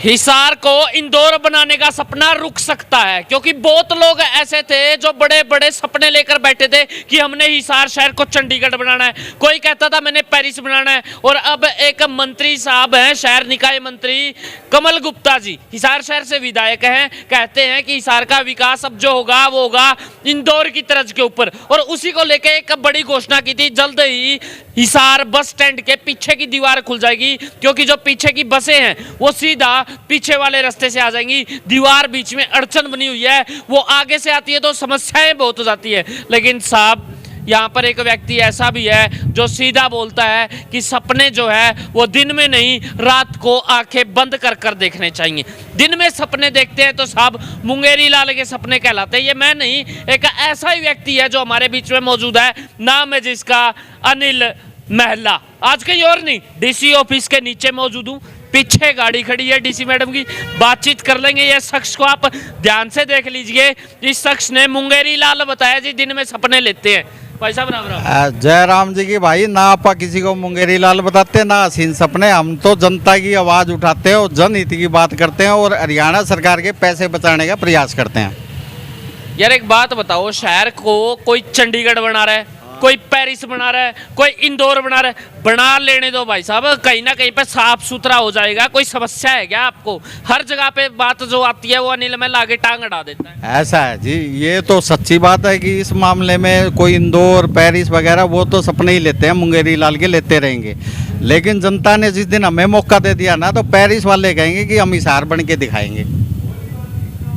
हिसार को इंदौर बनाने का सपना रुक सकता है, क्योंकि बहुत लोग ऐसे थे जो बड़े बड़े सपने लेकर बैठे थे कि हमने हिसार शहर को चंडीगढ़ बनाना है, कोई कहता था मैंने पेरिस बनाना है। और अब एक मंत्री साहब हैं, शहर निकाय मंत्री कमल गुप्ता जी, हिसार शहर से विधायक हैं, कहते हैं कि हिसार का विकास अब जो होगा वो होगा इंदौर की तर्ज के ऊपर। और उसी को लेकर एक बड़ी घोषणा की थी, जल्द ही हिसार बस स्टैंड के पीछे की दीवार खुल जाएगी, क्योंकि जो पीछे की बसें हैं वो सीधा पीछे वाले रास्ते से आ जाएंगी। दीवार बीच में अड़चन बनी हुई है, वो आगे से आती है तो समस्याएं बहुत हो जाती है। लेकिन साहब यहाँ पर एक व्यक्ति ऐसा भी है जो सीधा बोलता है कि सपने जो है वो दिन में नहीं रात को आंखें बंद कर कर देखने चाहिए। दिन में सपने देखते हैं तो साहब मुंगेरी लाल के सपने कहलाते हैं। ये मैं नहीं, एक ऐसा ही व्यक्ति है जो हमारे बीच में मौजूद है, नाम है जिसका अनिल महला। आज कहीं और नहीं, डीसी ऑफिस के नीचे मौजूद हूँ, पीछे गाड़ी खड़ी है डीसी मैडम की, बातचीत कर लेंगे। ये शख्स को आप ध्यान से देख लीजिए, इस शख्स ने मुंगेरी लाल बताया जी दिन में सपने लेते हैं। भाई साहब राम राम। जय राम जी की भाई, ना आप किसी को मुंगेरी लाल बताते ना हसीन सपने। हम तो जनता की आवाज़ उठाते हैं और जनहित की बात करते हैं और हरियाणा सरकार के पैसे बचाने का प्रयास करते हैं। यार एक बात बताओ, शहर को कोई चंडीगढ़ बना रहा है, कोई पेरिस बना रहा है, कोई इंदौर बना रहा है, बना लेने दो भाई साहब, कहीं ना कहीं पे साफ सुथरा हो जाएगा। कोई समस्या है क्या आपको? हर जगह पे बात जो आती है वो अनिल में लाके टांग अड़ा देता है। ऐसा है जी, ये तो सच्ची बात है कि इस मामले में कोई इंदौर पेरिस वगैरह वो तो सपने ही लेते हैं, मुंगेरी लाल के लेते रहेंगे। लेकिन जनता ने जिस दिन हमें मौका दे दिया ना, तो पेरिस वाले कहेंगे कि हम हिसार बन के दिखाएंगे,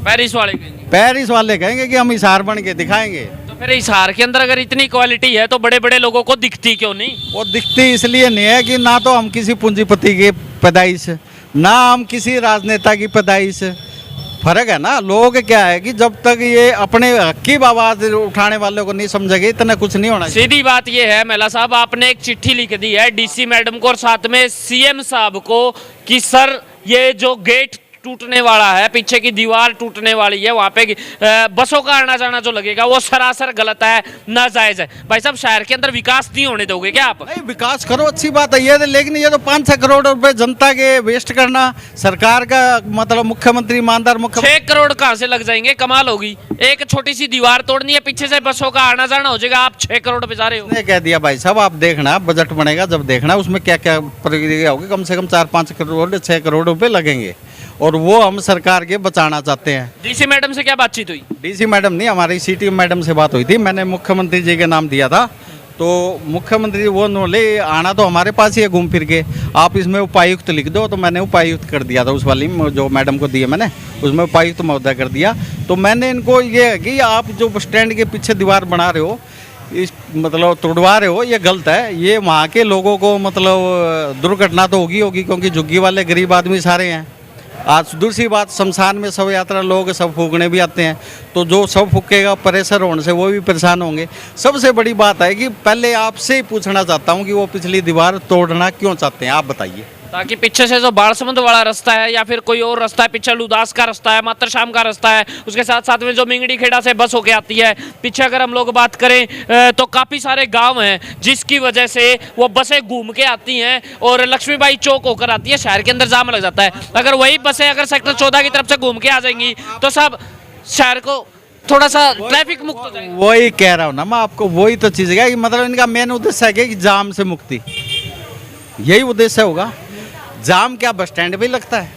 पेरिस वाले कहेंगे, पेरिस वाले कहेंगे कि हम हिसार बन के दिखाएंगे। फिर हिसार के अंदर अगर इतनी क्वालिटी है तो बड़े बड़े लोगों को दिखती क्यों नहीं? वो दिखती इसलिए नहीं है कि ना तो हम किसी पूंजीपति की पैदाइश, ना हम किसी राजनेता की पैदाइश। फर्क है ना। लोग क्या है कि जब तक ये अपने हक की आवाज उठाने वालों को नहीं समझेंगे, इतना कुछ नहीं होना। सीधी बात ये है मेला साहब, आपने एक चिट्ठी लिख दी है डीसी मैडम को और साथ में सीएम साहब को कि सर ये जो गेट टूटने वाला है, पीछे की दीवार टूटने वाली है, वहाँ पे बसों का आना जाना जो लगेगा वो सरासर गलत है, नाजायज है। भाई साहब शहर के अंदर विकास नहीं होने दोगे क्या आप? नहीं, विकास करो, अच्छी बात है ये, लेकिन ये तो 5-6 करोड़ रुपए जनता के वेस्ट करना, सरकार का मतलब मुख्यमंत्री ईमानदार मुख्यमंत्री। 6 करोड़ कहाँ से लग जाएंगे? कमाल होगी। एक छोटी सी दीवार तोड़नी है, पीछे से बसों का आना जाना हो जाएगा, आप 6 करोड़ पे जा रहे हो। कह दिया भाई साहब, आप देखना बजट बनेगा जब देखना उसमें क्या क्या प्रक्रिया होगी। कम से कम 4-5 करोड़ 6 करोड़ रुपए लगेंगे और वो हम सरकार के बचाना चाहते हैं। डीसी मैडम से क्या बातचीत हुई? डीसी मैडम नहीं, हमारी सिटी मैडम से बात हुई थी। मैंने मुख्यमंत्री जी के नाम दिया था, तो मुख्यमंत्री वो बोले आना तो हमारे पास ही है घूम फिर के, आप इसमें उपायुक्त लिख दो। तो मैंने उपायुक्त कर दिया था, उस वाली जो मैडम को दिया मैंने उसमें उपायुक्त महोदय कर दिया। तो मैंने इनको ये है कि आप जो बस स्टैंड के पीछे दीवार बना रहे हो, इस मतलब तोड़वा रहे हो, ये गलत है। ये वहाँ के लोगों को मतलब दुर्घटना तो होगी, क्योंकि झुग्गी वाले गरीब आदमी सारे हैं। आज दूसरी बात, शमशान में शव यात्रा लोग सब फूकने भी आते हैं, तो जो शव फूकेगा प्रेशर होने से वो भी परेशान होंगे। सबसे बड़ी बात है कि पहले आपसे ही पूछना चाहता हूँ कि वो पिछली दीवार तोड़ना क्यों चाहते हैं, आप बताइए। ताकि पीछे से जो बालसमुंद वाला रास्ता है या फिर कोई और रास्ता है, पीछे लुदास का रास्ता है, मातरशाम का रास्ता है, उसके साथ साथ में जो मिंगड़ी खेड़ा से बस होके आती है, पीछे अगर हम लोग बात करें तो काफ़ी सारे गांव हैं जिसकी वजह से वो बसें घूम के आती हैं और लक्ष्मीबाई चौक होकर आती है, शहर के अंदर जाम लग जाता है। अगर वही बसें अगर सेक्टर 14 की तरफ से घूम के आ जाएंगी तो सब शहर को थोड़ा सा ट्रैफिक मुक्त हो जाएगा। वही कह रहा हूँ ना मैं आपको, वही तो चीज़ है कि मतलब इनका मेन उद्देश्य है कि जाम से मुक्ति, यही उद्देश्य होगा। जाम क्या बस स्टैंड पे लगता है?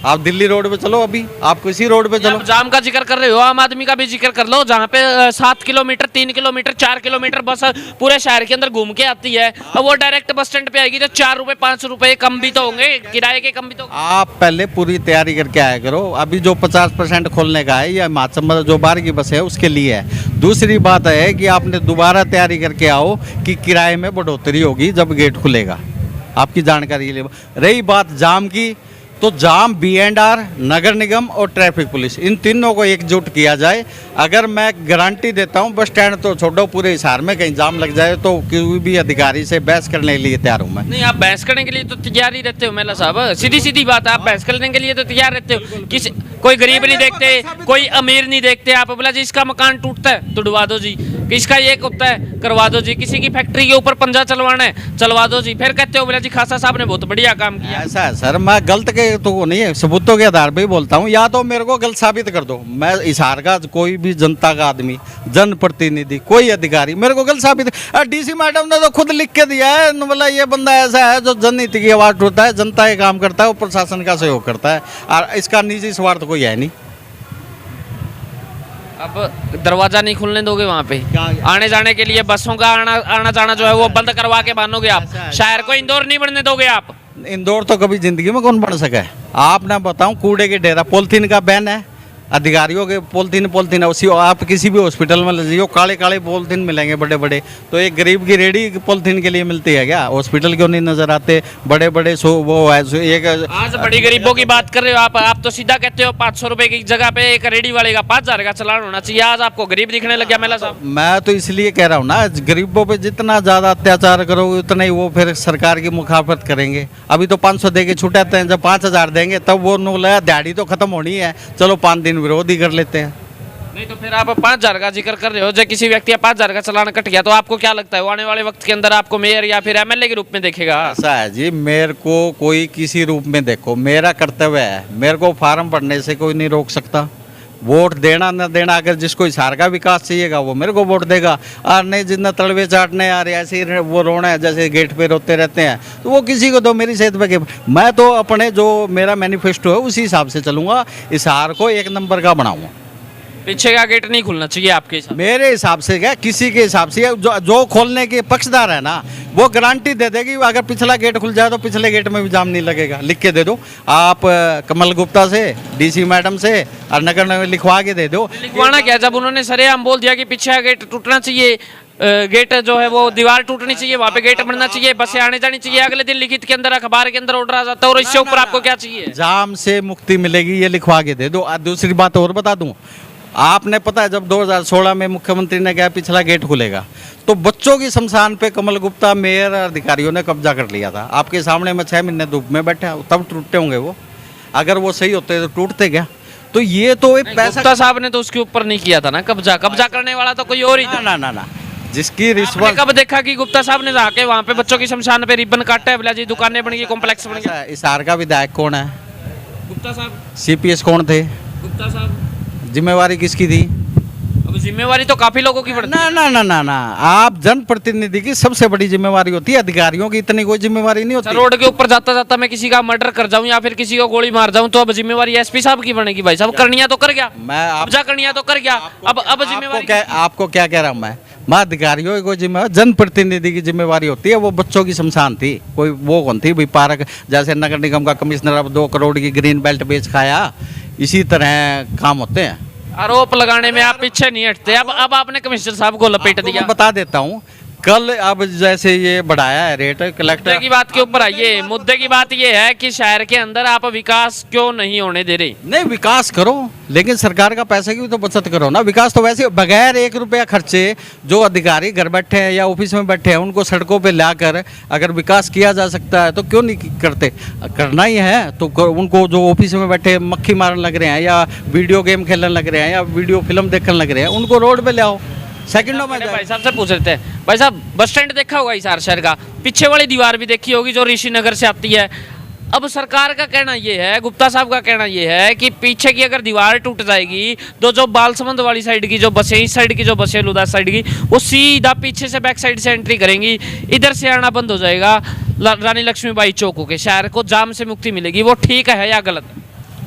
आप दिल्ली रोड पे चलो, अभी आप किसी रोड पे चलो। जाम का जिक्र कर रहे हो, आम आदमी का भी जिक्र कर लो, जहाँ पे 7 किलोमीटर 3 किलोमीटर 4 किलोमीटर बस पूरे शहर के अंदर घूम के आती है, अब वो डायरेक्ट बस स्टैंड पे आएगी तो 4 रुपए 5 रुपए कम भी तो होंगे, किराए के कम भी तो। आप पहले पूरी तैयारी करके आया करो। अभी जो 50% खोलने का है, या हिमाचल जो बाहर की बस है उसके लिए है। दूसरी बात है कि आपने दोबारा तैयारी करके आओ कि किराए में बढ़ोतरी होगी जब गेट खुलेगा, आपकी जानकारी के लिए। रही बात जाम की, तो जाम B&R, नगर निगम और ट्रैफिक पुलिस, इन तीनों को एकजुट किया जाए। अगर मैं गारंटी देता हूं, बस स्टैंड तो छोड़ो, पूरे हिसार में कहीं जाम लग जाए तो कोई भी अधिकारी से बहस करने के लिए तैयार हूं मैं। नहीं, आप बहस करने के लिए तो तैयार ही रहते हो मेला साहब, सीधी सीधी बात है, आप बहस करने के लिए तो तैयार रहते हो। किसी कोई गरीब नहीं देखते, कोई अमीर नहीं देखते, आप बोला जी इसका मकान टूटता है तोड़वा दो जी, किसका ये होता है, करवा दो जी। किसी की फैक्ट्री के ऊपर पंजा चलवाना है, चलवा दो जी। फिर कहते हो बोला जी खासा साहब ने बहुत बढ़िया काम किया। ऐसा है सर, मैं गलत के तो नहीं है, सबूतों के आधार पे ही बोलता हूँ। या तो मेरे को गलत साबित कर दो, मैं हिसार का कोई भी जनता का आदमी, जनप्रतिनिधि, कोई अधिकारी मेरे को गलत साबित। डीसी मैडम ने तो खुद लिख के दिया है, बोला ये बंदा ऐसा है जो जननीति की आवाज उठाता है, जनता के काम करता है, वो प्रशासन का सहयोग करता है, और इसका निजी स्वार्थ कोई है नहीं। अब दरवाजा नहीं खुलने दोगे वहाँ पे? क्या? आने जाने के लिए बसों का आना जाना जो है वो बंद करवा के बांधोगे आप? ऐसा है। शहर को इंदौर नहीं बनने दोगे आप? इंदौर तो कभी जिंदगी में कौन बन सका है? आप ना बताऊं, कूड़े के ढेरा, पॉलिथीन का बैन है, अधिकारियों के पॉलिथीन है। उसी आप किसी भी हॉस्पिटल में ले जाइए, काले काले पॉलिथीन मिलेंगे बड़े बड़े। तो एक गरीब की रेडी पॉलिथीन के लिए मिलती है क्या? हॉस्पिटल क्यों नहीं नजर आते बड़े बड़े? वो है एक आज बड़ी गरीबों की बात कर रहे हो आप तो सीधा कहते हो 500 रुपए की जगह पे एक रेडी वाले का 5000 का चालान होना चाहिए। आज आपको गरीब दिखने लग गया मेला साहब? मैं तो इसलिए कह रहा हूँ ना, गरीबों पे जितना ज़्यादा अत्याचार करोगे उतना ही वो फिर सरकार की मुखाफत करेंगे। अभी तो 500 दे के छुटाते हैं, जब 5000 देंगे तब वो नोला दिहाड़ी तो खत्म होनी है, चलो 5 दिन विरोध ही कर लेते हैं। नहीं तो फिर आप 5000 का जिक्र कर रहे हो, जब किसी व्यक्ति का 5000 का चालान कट गया तो आपको क्या लगता है वो आने वाले वक्त के अंदर आपको मेयर या फिर एमएलए के रूप में देखेगा? ऐसा है जी, मेरे को कोई किसी रूप में देखो, मेरा कर्तव्य है, मेरे को फार्म भरने से कोई नहीं रोक सकता। वोट देना न देना, अगर जिसको हिसार का विकास चाहिएगा वो मेरे को वोट देगा, और नहीं जितना तड़वे चाटने आ रहे ऐसे ही वो रोना है जैसे गेट पे रोते रहते हैं, तो वो किसी को दो, मेरी सेहत पे। मैं तो अपने जो मेरा मैनिफेस्टो है उसी हिसाब से चलूंगा, हिसार को 1 नंबर का बनाऊंगा। पीछे का गेट नहीं खुलना चाहिए आपके हिसाब? मेरे हिसाब से क्या, किसी के हिसाब से जो खोलने के पक्षदार है ना, वो गारंटी दे देगी अगर पिछला गेट खुल जाए तो पिछले गेट में भी जाम नहीं लगेगा। लिख के दे दो आप कमल गुप्ता से, डीसी मैडम से, और नगर में लिखवा के दे दो। लिखवाना क्या, जब उन्होंने सरेआम बोल दिया कि पीछे का गेट टूटना चाहिए, गेट जो है वो दीवार टूटनी चाहिए, वहाँ पे गेट बनना चाहिए, बसें आने जानी चाहिए, अगले दिन लिखित के अंदर अखबार के अंदर ऑर्डर आ जाता है, और इससे ऊपर आपको क्या चाहिए? जाम से मुक्ति मिलेगी, ये लिखवा के दे दो। और दूसरी बात और बता दूं, आपने पता है जब 2016 में मुख्यमंत्री ने कहा पिछला गेट खुलेगा, तो बच्चों की शमशान पे कमल गुप्ता, मेयर, अधिकारियों ने कब्जा कर लिया था। आपके सामने मैं 6 महीने धूप में बैठा, तब टूटते होंगे वो। अगर वो सही होते तो टूटते क्या? तो ये तो एक पैसा, गुप्ता साहब ने तो उसके ऊपर नहीं किया था ना कब्जा करने वाला तो कोई और ही था। ना ना ना, जिसकी आपने रिश्वत। कब देखा कि गुप्ता साहब ने जाके वहाँ पे बच्चों की शमशान पे रिबन काटा है, बोला जी दुकानें बन गई, कॉम्प्लेक्स बन गया? हिसार का विधायक कौन है? गुप्ता साहब। सीपीएस कौन थे? गुप्ता साहब। जिम्मेवारी किसकी थी? अब जिम्मेवारी तो काफी लोगों की पड़ती है। ना ना ना ना ना, आप जनप्रतिनिधि की सबसे बड़ी जिम्मेवारी होती है, अधिकारियों की इतनी कोई जिम्मेवारी नहीं होती। रोड के ऊपर जाता जाता मैं किसी का मर्डर कर जाऊं या फिर किसी को गोली मार जाऊं तो अब जिम्मेवारी एसपी साहब की बनेगी? भाई साहब करनिया तो कर गया, मैं कब्जा करनिया तो कर गया, अब जिम्मेवारी आपको क्या कह रहा हूँ मैं अधिकारियों की जिम्मेवारी, जनप्रतिनिधि की जिम्मेवारी होती है। वो बच्चों की शमशान थी, कोई वो कौन थी भाई? पार्क जैसे नगर निगम का कमिश्नर अब 2 करोड़ की ग्रीन बेल्ट बेच खाया, इसी तरह काम होते हैं। आरोप लगाने में आप पीछे नहीं हटते। अब आपने कमिश्नर साहब को लपेट दिया। मैं बता देता हूँ, कल अब जैसे ये बढ़ाया है रेट, मुद्दे कलेक्टर की बात के ऊपर आइए। मुद्दे की बात ये है कि शहर के अंदर आप विकास क्यों नहीं होने दे रहे? नहीं, विकास करो लेकिन सरकार का पैसे की भी तो बचत करो ना। विकास तो वैसे बगैर 1 रुपया खर्चे जो अधिकारी घर बैठे हैं या ऑफिस में बैठे हैं उनको सड़कों पे लाकर अगर विकास किया जा सकता है तो क्यों नहीं करते? करना ही है तो उनको जो ऑफिस में बैठे मक्खी मारने लग रहे हैं या वीडियो गेम खेलने लग रहे हैं या वीडियो फिल्म देखने लग रहे हैं, उनको रोड पे ले आओ। सेकंडों में भाई साहब से पूछ रहे थे, भाई साहब बस स्टैंड देखा होगा हिसार शहर का, पीछे वाली दीवार भी देखी होगी जो ऋषि नगर से आती है। अब सरकार का कहना ये है, गुप्ता साहब का कहना ये है कि पीछे की अगर दीवार टूट जाएगी तो जो बालसमंद वाली साइड की जो बसें, इस साइड की जो बसें लुदा साइड की, वो सीधा पीछे से बैक साइड से एंट्री करेंगी, इधर से आना बंद हो जाएगा। रानी लक्ष्मीबाई चौक होके शहर को जाम से मुक्ति मिलेगी। वो ठीक है या गलत?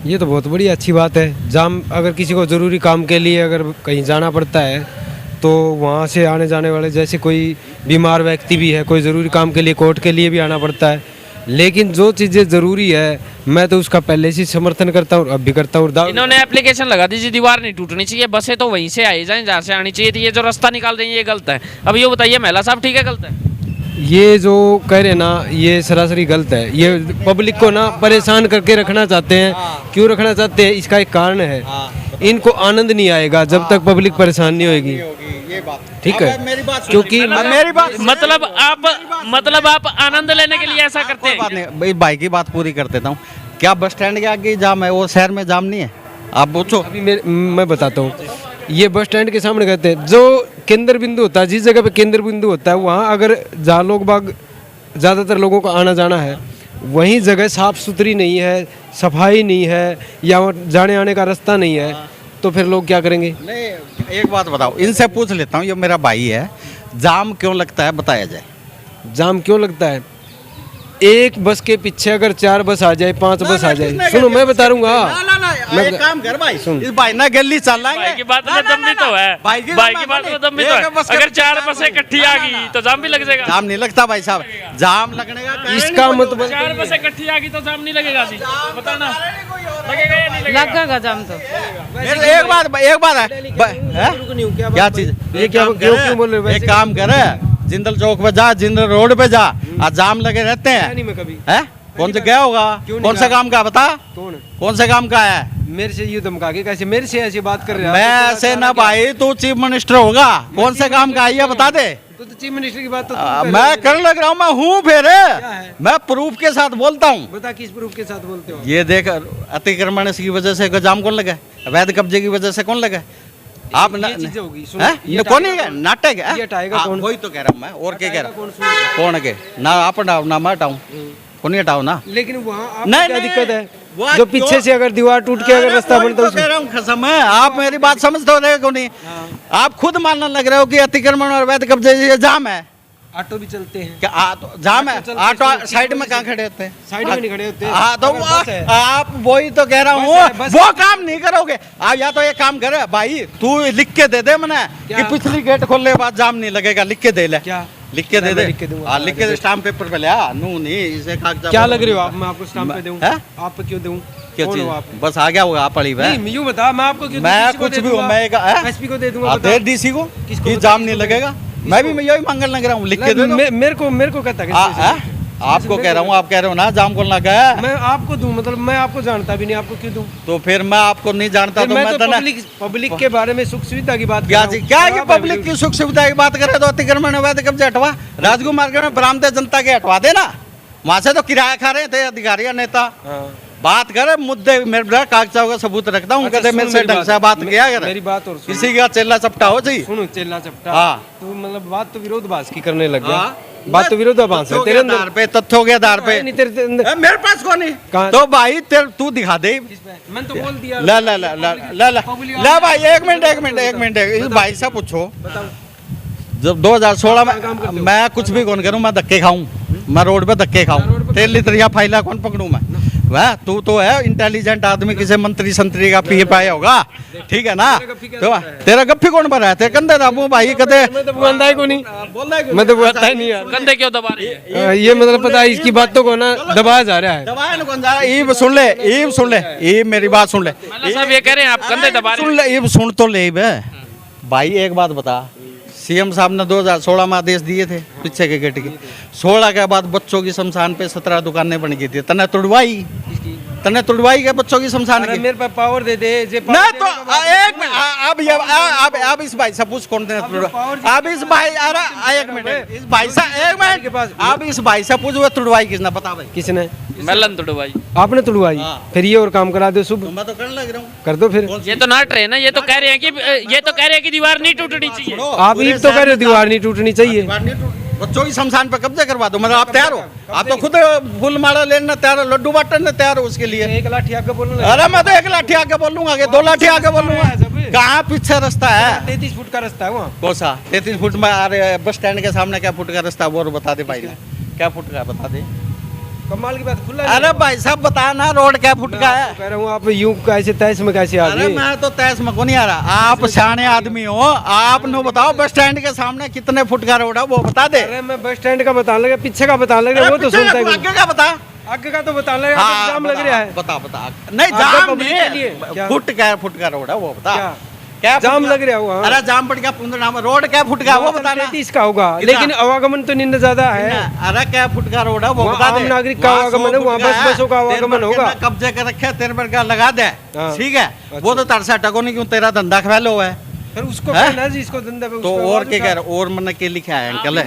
ये तो बहुत बड़ी अच्छी बात है। जाम अगर किसी को ज़रूरी काम के लिए अगर कहीं जाना पड़ता है तो वहाँ से आने जाने वाले, जैसे कोई बीमार व्यक्ति भी है, कोई ज़रूरी काम के लिए कोर्ट के लिए भी आना पड़ता है, लेकिन जो चीज़ें ज़रूरी है मैं तो उसका पहले से समर्थन करता हूँ, अब भी करता हूँ। इन्होंने एप्लीकेशन लगा दी जी, दीवार नहीं टूटनी चाहिए, बसें तो वहीं से आई जाएं जहाँ से आनी चाहिए थी, ये जो रास्ता निकाल देंगे ये गलत है। अब ये बताइए महिला साहब, ठीक है गलत है? ये जो कह रहे ना ये सरासरी गलत है। ये पब्लिक को ना परेशान करके रखना चाहते हैं। क्यों रखना चाहते हैं? इसका एक कारण है, इनको आनंद नहीं आएगा जब तक पब्लिक परेशान नहीं होगी। ये बात ठीक है, मेरी बात क्योंकि मेरी बात मतलब आप आनंद लेने के लिए ऐसा करते बात हैं? नहीं भाई की बात पूरी कर देता हूँ। क्या बस स्टैंड के आगे जाम है, वो शहर में जाम नहीं है? आप पूछो। अभी मैं बताता हूँ। ये बस स्टैंड के सामने कहते हैं जो केंद्र बिंदु होता है, जिस जगह पे केंद्र बिंदु होता है वहाँ अगर जहाँ लोग बाग ज़्यादातर लोगों को आना जाना है वहीं जगह साफ सुथरी नहीं है, सफाई नहीं है, या जाने आने का रास्ता नहीं है, तो फिर लोग क्या करेंगे? नहीं, एक बात बताओ, इनसे पूछ लेता हूँ, ये मेरा भाई है, जाम क्यों लगता है बताया जाए। जाम क्यों लगता है? एक बस के पीछे अगर 4 बस आ जाए, 5 बस आ जाए, सुनो मैं बता दूंगा। एक काम कर भाई, इस भाई ना गली चल रहा भाई की बात में दम भी तो है, भाई की बात में दम भी तो है। अगर 4 बसें इकट्ठी आ गई तो जाम भी लग जाएगा। जाम नहीं लगता भाई साहब, जाम लगने का इसका मतलब 4 बसें इकट्ठी आ गई तो जाम नहीं लगेगा जी, बताना लगेगा या नहीं लगेगा? लगेगा जाम तो। एक बात है, क्या चीज, ये क्या क्यों बोल रहे हो? एक काम करे, जिंदल चौक पे जा, जिंदल रोड पे जा, आज जाम लगे रहते हैं। नहीं मैं कभी है कौन से गया होगा, कौन से काम का बता, कौन से काम का है? मेरे से ये धमका के कैसे मेरे से ऐसी बात कर रहे हो? मैं ऐसे ना भाई, तू चीफ मिनिस्टर होगा, कौन से काम का है ये बता दे। तो चीफ मिनिस्टर की बात तो मैं कर लग रहा हूँ, मैं हूँ फिर, मैं प्रूफ के साथ बोलता हूँ। बता किस प्रूफ के साथ बोलते हो? ये देख, अतिक्रमण की वजह से जाम कौन लगा, अवैध कब्जे की वजह से कौन लगा? आप ये चीजें होगी, सुनो, हैं? ये कौन है हटाएगा नाटक है? ये हटाएगा कौन? वही तो कह रहा हूँ मैं, और क्या कह रहा कौन हूँ, कौन के ना आप हटाओ ना मैं हटाऊँ, कौन ही हटाओ ना। लेकिन वहाँ आपको नहीं, क्या नहीं, दिक्कत है? वो जो पीछे से अगर दीवार टूट के अगर रास्ता बनता है कह रहा हूँ कसम है, आप मेरी बात समझ तो रहे को नहीं, आप खुद मानने लग रहे हो कि अतिक्रमण और अवैध कब्जे ये जाम है। ऑटो भी चलते हैं, क्या तो जाम है? ऑटो चलते ऑटो हैं, साइड में कहाँ खड़े होते हैं? साइड में नहीं खड़े होते। हाँ तो अगर बस है। आप वही तो कह रहा बस हूँ, है, बस वो काम नहीं करोगे आप। या तो ये काम करे भाई, तू लिख के दे दे मैंने कि क्या? पिछली गेट खोलने के बाद जाम नहीं लगेगा, लिख के दे ले। क्या लिख के दे मैं दे, लिख के दूंगा। हाँ लिख के दे, स्टाम्प पेपर पे ले आ, नू नहीं इसे कागजात। क्या लग रहे हो आप? मैं आपको स्टाम्प पे दूं? हैं? आप पे क्यों दूं? क्या कौन हो चीज? आप? बस आ गया होगा आप पड़ी है। नहीं यूं बता, मैं आपको क्यों दूं? मैं किसी को कुछ दे भी हूँ, दूंगा? मैं एसपी को दे दूंगा, दे डीसी को किसको कि बता, जाम किसको नहीं दे? लगेगा। मैं भी यही मांगने लग रहा हूँ, लिख के दे दो। मेरे को कहता है आपको कह रहा हूँ, आप कह रहे हो ना जाम कौन लगा है, मैं आपको दूं, मतलब मैं आपको जानता भी नहीं, आपको क्यों दूं? तो फिर मैं आपको नहीं जानता तो मैं मैं तो पब्लिक के बारे में सुख सुविधा की बात कर क्या रहा जी हूं। क्या और कि आप पब्लिक की सुख सुविधा की बात करे तो अतिक्रमण अवैध कब्जे हटवा, राजगुरु मार्केट में बरामदे जनता के हटवा देना, वहां से तो किराया खा रहे थे अधिकारी और नेता। हाँ। बात करे मुद्दे, मेरे कागजात का सबूत रखता हूँ, अच्छा, कहते मेरे से ढंग से बात किया करे, मेरी बात और सुन। किसी का चेला चपटा हो चाहिए। सुनो चेला चपटा, हाँ। तू मतलब बात तो विरोधाभास की करने लग गया। हाँ। बात तो विरोधाभास है तेरे आधार पे, तथ्यों के आधार पे। नहीं तेरे अंदर मेरे पास कौन है? कहाँ? तो भाई तू दिखा दे। मैंने तो बोल दिया। ला ला ला ला ला ला ला भाई, एक मिनट इस भाई से पूछो, बताओ। जब 2016 में मैं कुछ भी कौन करूं, मैं धक्के खाऊं, मैं रोड पे धक्के खाऊं, तेल लितरिया फाइला कौन पकड़ूं मैं? वह तू तो है इंटेलिजेंट आदमी, किसी मंत्री संतरी का पी पाया होगा, ठीक है ना? तो तेरा गप्फी कौन भरा है? तेरे कंधे दाबू भाई कहते मैं तो बुआता ही को नहीं, मैं तो बुआता ही नहीं यार। कंधे क्यों दबा रही है? ये मतलब पता है इसकी बातों को ना दबाया जा रहा है। दबाया ना कौन जा रहा है? सुन ले ये मेरी बात सुन ले, मतलब साहब ये कह रहे हैं आप कंधे दबा रहे सुन ले, ये सुन तो ले बे भाई। एक बात बता, सीएम साहब ने 2016 में आदेश दिए थे पीछे के गेट की, 16 के बाद बच्चों की शमशान पे 17 दुकानें बन गई थी, तने तुड़वाई के बच्चों की शमशान अरे की। मेरे पास पावर दे दे जे ना तो अब इस भाई से पूछ कौन थे? अब इस भाई, अरे एक मिनट, इस भाई से एक मिनट, अब इस भाई से पूछ वो तुड़वाई किसने, बता भाई किसने? मेलन तुड़वाई। आपने तुड़वाई? हाँ। फिर ये और काम करा दो शुभ, मैं तो करने लग रहा हूँ, कर दो फिर। ये तो नाट रहे हैं ना, ये तो कह रहे हैं कि दीवार नहीं टूटनी चाहिए। आप ये तो कह रहे हो दीवार नहीं टूटनी चाहिए। बच्चों की शमशान पे कब्जा करवा दो, मतलब आप तैयार हो? आप तो खुद फूल माला लेना तैयार हो, लड्डू बांटने तैयार हो उसके लिए। एक लाठी आगे बोलने अरे मैं तो 1 लाठी आगे बोलूंगा, 2 लाठी आगे बोलूंगा। कहाँ पीछे रास्ता है? 33 फुट का रास्ता है वहाँ। कौन सा 33 फुट में? अरे बस स्टैंड के सामने क्या फुट का रास्ता है वो बता दे भाई, क्या फुट का बता दे। कमाल की बात, खुला अरे भाई साहब बता ना, रोड क्या फुट का है? कह रहा हूँ आप यूं कैसे तैस में कैसे आ अरे गए? मैं तो तैस में को नहीं आ रहा, आप सियाने आदमी हो, आप नो बताओ बस स्टैंड के सामने कितने फुट का रोड है वो बता दे। अरे मैं बस स्टैंड का बता लगा, पीछे का बता लगा, वो तो पीछे सुनता का है। आगे का बता, आगे का तो बता लगा, हाँ, जाम लग रहा है। बता नहीं आगे जाम पब्लिक के लिए नहीं, क्या? फुट का रोड है वो बता। क्या जाम लग रहा हुआ? अरे जाम पड़ गया, पुंदर रोड क्या फुट का वो बता ना। 33 का होगा, कितना? लेकिन आवागमन तो निंदा ज्यादा है। अरे क्या फुट का रोड है वो वहाँ बता दे। आम नागरिक का वहाँ आवागमन 100 है, वहाँ फुट का बसों का है, आवागमन तेरे पर होगा। कब्जे कर रखे, तेरे पर का लगा दे, हाँ। ठीक है? वो तो तरसा टको नहीं, क्यों तेरा धंधा खैलो है। फिर उसको हैं? कहना जी, इसको धंधा पे तो उसको और आवाज क्या उठा। कह रहे, और मैंने के लिखा है अंकल है,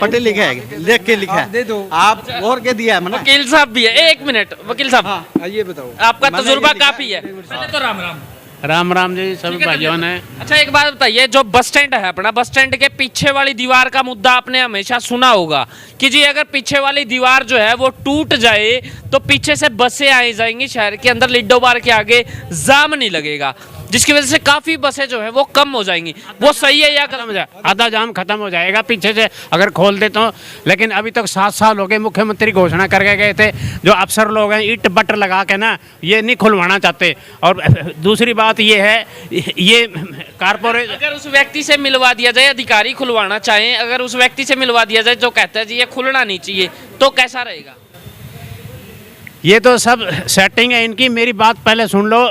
पढ़े लिखा है, लिख के लिखा आप दे दो। है आप, और क्या दिया है मैंने? वकील साहब भी है, एक मिनट वकील साहब, ये बताओ आपका मैंने तजुर्बा ये लिखा काफी है। पहले तो राम राम। राम राम जी सभी ठीक है, भाइयों ने। अच्छा एक बात बताइए, जो बस स्टैंड है अपना, बस स्टैंड के पीछे वाली दीवार का मुद्दा आपने हमेशा सुना होगा कि जी अगर पीछे वाली दीवार जो है वो टूट जाए तो पीछे से बसें आई जाएंगी शहर के अंदर, लिड्डो बार के आगे जाम नहीं लगेगा, जिसकी वजह से काफी बसें जो है वो कम हो जाएंगी। वो सही है या गलत? आधा जाम खत्म हो जाएगा पीछे से अगर खोल दे तो। लेकिन अभी तक 7 साल हो गए, मुख्यमंत्री घोषणा करके गए थे, जो अफसर लोग हैं ईट बट लगा के ना ये नहीं खुलवाना चाहते। और दूसरी बात ये है, ये कारपोरेट अगर उस व्यक्ति से मिलवा दिया जाए, अधिकारी खुलवाना चाहें, अगर उस व्यक्ति से मिलवा दिया जाए जो कहता है जी ये खुलना नहीं चाहिए, तो कैसा रहेगा? ये तो सब सेटिंग है इनकी। मेरी बात पहले सुन लो।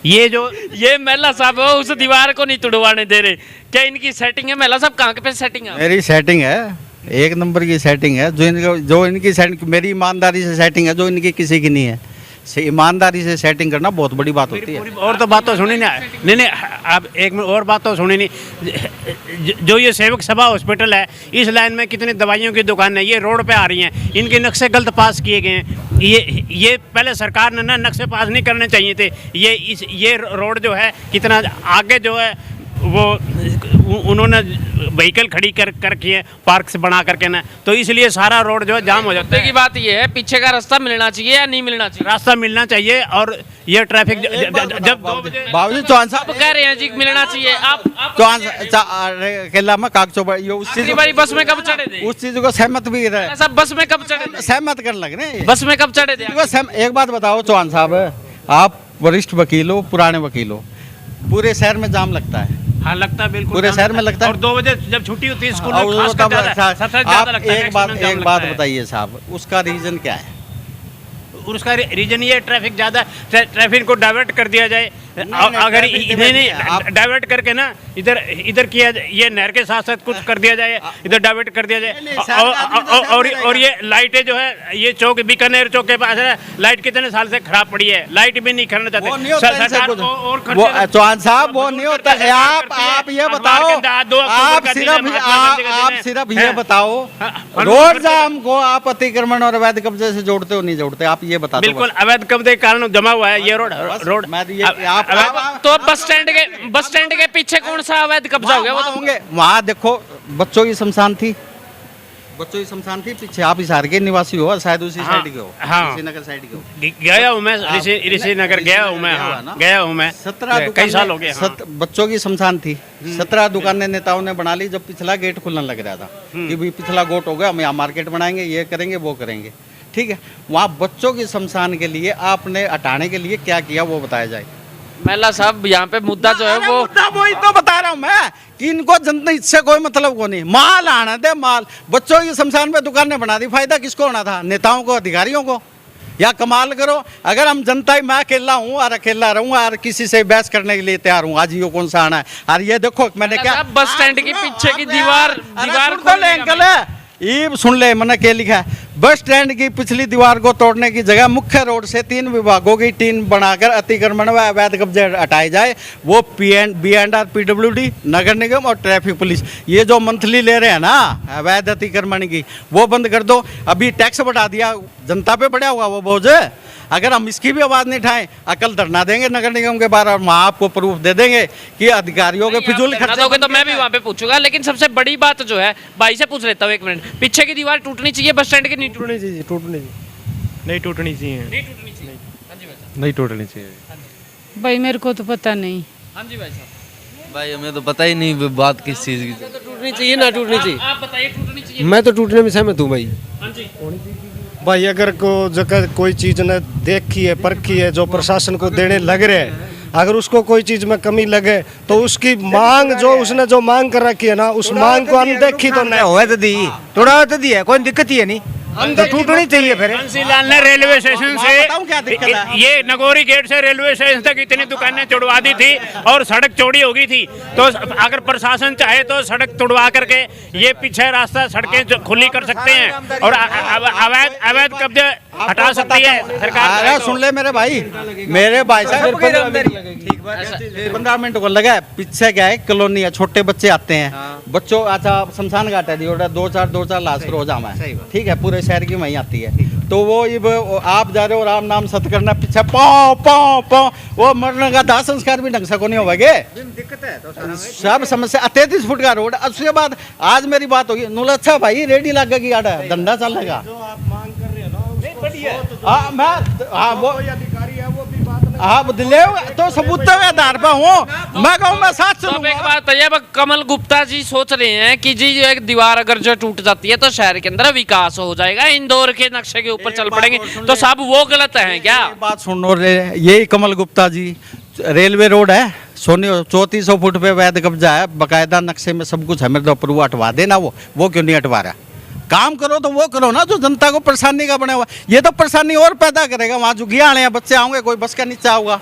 ये महिला साहब हो, उस दीवार को नहीं तुड़वाने दे रहे, क्या इनकी सेटिंग है? महिला साहब कहाँ पे सेटिंग है? मेरी सेटिंग है, एक नंबर की सेटिंग है। जो इनकी सेटिंग मेरी ईमानदारी से सेटिंग है, जो इनकी किसी की नहीं है। ईमानदारी से सेटिंग करना बहुत बड़ी बात होती है। और तो बात तो सुनी नहीं, नहीं अब एक मिनट और बात तो सुनी नहीं। जो ये सेवक सभा हॉस्पिटल है, इस लाइन में कितनी दवाइयों की दुकान है, ये रोड पे आ रही हैं, इनके नक्शे गलत पास किए गए हैं। ये पहले सरकार ने ना नक्शे पास नहीं करने चाहिए थे। ये रोड जो है कितना आगे जो है वो उन्होंने व्हीकल खड़ी कर रखी है पार्क से बना करके ना, तो इसलिए सारा रोड जो है जाम हो जाता है। की बात ये है, पीछे का रास्ता मिलना चाहिए या नहीं मिलना चाहिए? रास्ता मिलना चाहिए। और ये ट्रैफिक जब 2 बजे बाबूजी चौहान साहब कह रहे हैं जी मिलना चाहिए, आप चौहान केला में कागजों पर ये उस चीज बारी बस में कब चढ़े थे? उस चीज को सहमत भी रहे, सब बस में कब चढ़े थे? सहमत करने लग रहे हैं। बस में कब चढ़े थे? एक बात बताओ चौहान साहब, आप वरिष्ठ वकील हो, पुराने वकील हो, पूरे शहर में जाम लगता है। हाँ लगता है, बिल्कुल पूरे शहर में लगता है। और 2 बजे जब छुट्टी होती है स्कूल और में, वो खासकर तब सबसे ज्यादा लगता है। एक बात बताइए साहब, उसका रीजन क्या है? उसका रीजन ये ट्रैफिक ज़्यादा, ट्रैफिक को डाइवर्ट कर दिया जाए। अगर नहीं डाइवर्ट करके ना इधर किया, ये नहर के साथ साथ कुछ कर दिया जाए, इधर डाइवर्ट कर दिया जाए। और ये लाइटें जो है, ये चौक बीकानेर चौक के पास है, लाइट कितने साल से खराब पड़ी है, लाइट भी नहीं करना चाहते सरकार। और चौहान साहब वो नहीं होता है। आप ये बताओ, आप सिर्फ ये बताओ, रोड जाम को आप अतिक्रमण और अवैध कब्जे से जोड़ते हो नहीं जोड़ते? आप ये बता दो। बिल्कुल अवैध कब्जे के कारण जमा हुआ है ये रोड। तो बस स्टैंड के पीछे कौन सा अवैध कब्जा हो गया? वो तो होंगे वहाँ। देखो बच्चों की शमशान थी, पीछे। आप हिसार के निवासी हो, शायद उसी साइड के हो। हाँ, ऋषिनगर साइड के हो। गया हूँ मैं, ऋषिनगर गया हूँ मैं। हाँ, गया हूँ मैं। 17 कई साल हो गए। बच्चों की शमशान थी, 17 दुकानें नेताओं ने बना ली जब पिछला गेट खुलने लग रहा था कि भाई पिछला गेट हो गया, हम यहाँ मार्केट बनाएंगे, ये करेंगे, वो करेंगे। ठीक है, वहाँ बच्चों की शमशान के लिए आपने हटाने के लिए क्या किया वो बताया जाए। महिला साहब यहाँ पे मुद्दा जो है वो वही तो बता रहा हूँ मैं कि इनको जनता इससे कोई मतलब को नहीं। माल आना दे, माल। बच्चों की शमशान पे दुकानें बना दी, फायदा किसको होना था? नेताओं को, अधिकारियों को? या कमाल करो, अगर हम जनता ही, मैं अकेला हूँ और अकेला रहूँगा और किसी से बहस करने के लिए तैयार हूँ। आज ये कौन सा आना है? और ये देखो मैंने क्या, बस स्टैंड के पीछे की दीवार अंकल है ये सुन ले, मैंने क्या लिखा है? बस स्टैंड की पिछली दीवार को तोड़ने की जगह मुख्य रोड से 3 विभागों की टीम बनाकर अतिक्रमण व अवैध कब्जे हटाए जाए। वो BNR, PWD, नगर निगम और ट्रैफिक पुलिस, ये जो मंथली ले रहे हैं ना अवैध अतिक्रमण की, वो बंद कर दो। अभी टैक्स बढ़ा दिया, जनता पे बढ़ा हुआ वो बोझ। अगर हम इसकी भी आवाज़ नहीं उठाएं, अकल धरना देंगे नगर निगम के बाहर और वहाँ आपको प्रूफ दे देंगे कि अधिकारियों के फिजूल खर्चे। तो मैं भी वहाँ पे पूछूंगा, लेकिन सबसे बड़ी बात जो है, भाई से पूछ लेता हूँ 1 मिनट, पीछे की दीवार टूटनी चाहिए बस स्टैंड की? नहीं टूटनी चाहिए, नहीं टूटनी चाहिए, नहीं टूटनी चाहिए। भाई मेरे को तो पता नहीं। हाँ जी भाई साहब। भाई हमें तो पता ही नहीं बात किस चीज़ की। तो टूटनी चाहिए ना टूटनी चाहिए? आप बताइए, टूटनी चाहिए? मैं तो टूटने में सहमत हूँ भाई। हाँ जी। भाई अगर को जगह कोई चीज़ ने देखी है, परखी है, जो प्रशासन को देने लग रहे हैं, अगर उसको कोई चीज़ में कमी लगे तो उसकी मांग, जो उसने जो मांग कर रखी है ना, उस मांग को अनदेखी तो नहीं हुआ तो दी, थोड़ा तो दी है, कोई दिक्कत ही है नहीं, तो टूटनी चाहिए। फिर बंसीलाल ने रेलवे स्टेशन से, ये नगोरी गेट से रेलवे स्टेशन तक इतनी दुकानें तोड़वा दी थी और सड़क चौड़ी हो गई थी। तो अगर प्रशासन चाहे तो सड़क तोड़वा करके ये पीछे रास्ता, सड़कें खुली कर सकते हैं और अवैध कब्जे हटा सकती है सरकार। सुन ले मेरे भाई साहब, 15 मिनट को लगा है। पीछे क्या है, कॉलोनी है, छोटे बच्चे आते हैं, बच्चों अच्छा शमशान घाट है जी, और दो चार लाश रोज आमा है, ठीक है, पूरे शहर की वहीं आती है। तो वो आप जा रहे हो, राम नाम सत करना, पीछे पाँव पाँव पाँव, वो मरने का दाह संस्कार भी ढंग से को नहीं होगा। दिक्कत है तो सब समस्या, 33 फुट का रोड। उसके बाद आज मेरी बात होगी, नुला अच्छा भाई रेडी लगेगी, आड़ा धंधा चलेगा। जो आप मांग कर रहे हो ना, उसको बढ़िया। सोच जो हाँ मैं हाँ वो कोई अधिकारी है वो भी बात नहीं। आप ले तो सबूत के आधार पर हूँ, मैं कहूँ मैं साथ तो अब एक चलूंगा। बात है, अब कमल गुप्ता जी सोच रहे हैं कि जी एक दीवार अगर जो टूट जाती है तो शहर के अंदर विकास हो जाएगा, इंदौर के नक्शे के ऊपर चल पड़ेंगे, तो सब वो गलत है क्या? एक बात सुनो रे, यही कमल गुप्ता जी, रेलवे रोड है सोनी 3400 फुट पे वैध कब्जा है, बकायदा नक्शे में सब कुछ है, मेरे ऊपर वो हटवा देना, वो क्यों नहीं हटवा रहा? काम करो तो वो करो ना जो जनता को परेशानी का बना हुआ। ये तो परेशानी और पैदा करेगा। वहाँ झुग्गियाँ आने हैं, बच्चे आएंगे, कोई बस का नीचे आऊगा,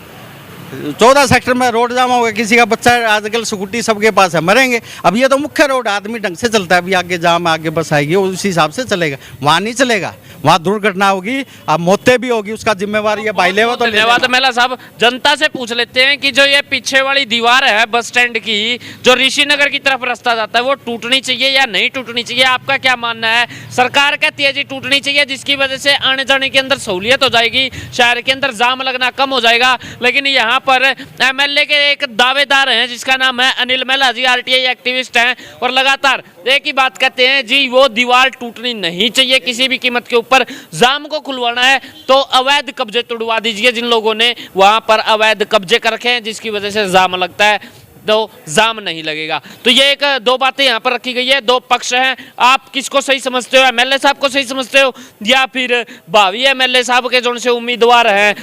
14 सेक्टर में रोड जाम होगा, किसी का बच्चा आजकल स्कूटी सबके पास है, मरेंगे। अब ये तो मुख्य रोड आदमी ढंग से चलता है, अभी आगे जाम आगे बस आएगी, उसी हिसाब से चलेगा, वहाँ नहीं चलेगा, वहाँ दुर्घटना होगी, अब मौतें भी होगी, उसका जिम्मेवार ये भाई लेवा तो धन्यवाद मेला साहब। जनता से पूछ लेते हैं कि जो ये पीछे वाली दीवार है बस स्टैंड की, जो ऋषिनगर की तरफ रास्ता जाता है, वो टूटनी चाहिए या नहीं टूटनी चाहिए? आपका क्या मानना है? सरकार कहती है जी टूटनी चाहिए, जिसकी वजह से आने जाने के अंदर सहूलियत हो जाएगी, शहर के अंदर जाम लगना कम हो जाएगा। लेकिन यहाँ पर एमएलए के एक दावेदार हैं जिसका नाम है अनिल मेला जी, आरटीआई एक्टिविस्ट हैं, और लगातार एक ही बात कहते हैं जी, वो दीवार टूटनी नहीं चाहिए किसी भी कीमत के ऊपर। जाम को खुलवाना है तो अवैध कब्जे तोड़वा दीजिए, जिन लोगों ने वहां पर अवैध कब्जे कर रखे हैं जिसकी वजह से जाम लगता है, तो जाम नहीं लगेगा। तो ये एक दो बातें यहाँ पर रखी गई है, दो पक्ष हैं। आप किसको सही समझते हो? एमएलए साहब को सही समझते हो या फिर भावी एमएलए साहब के जो से उम्मीदवार हैं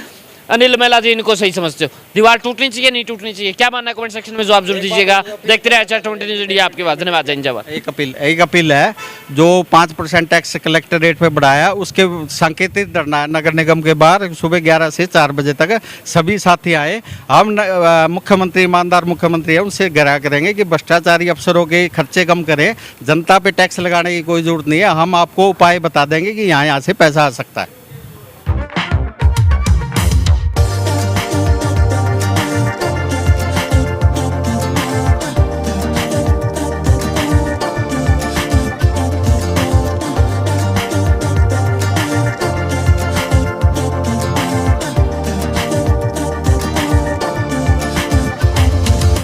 अनिल मेला जी, इनको सही समझते हो? दीवार टूटनी चाहिए नहीं टूटनी चाहिए, क्या मानना है? कमेंट सेक्शन में जवाब जरूर दीजिएगा। देखते रहे HR20 न्यूज़, आपके बाद धन्यवाद। जय हिंद, जय भारत। एक अपील है, जो 5% टैक्स कलेक्टर रेट पे बढ़ाया, उसके सांकेतिक धरना है नगर निगम के बाहर, सुबह 11 से 4 बजे तक सभी साथी आए। हम मुख्यमंत्री, ईमानदार मुख्यमंत्री है, उनसे ग्रह करेंगे कि भ्रष्टाचारी अफसरों के खर्चे कम करें, जनता पे टैक्स लगाने की कोई जरूरत नहीं है, हम आपको उपाय बता देंगे कि यहाँ से पैसा आ सकता है।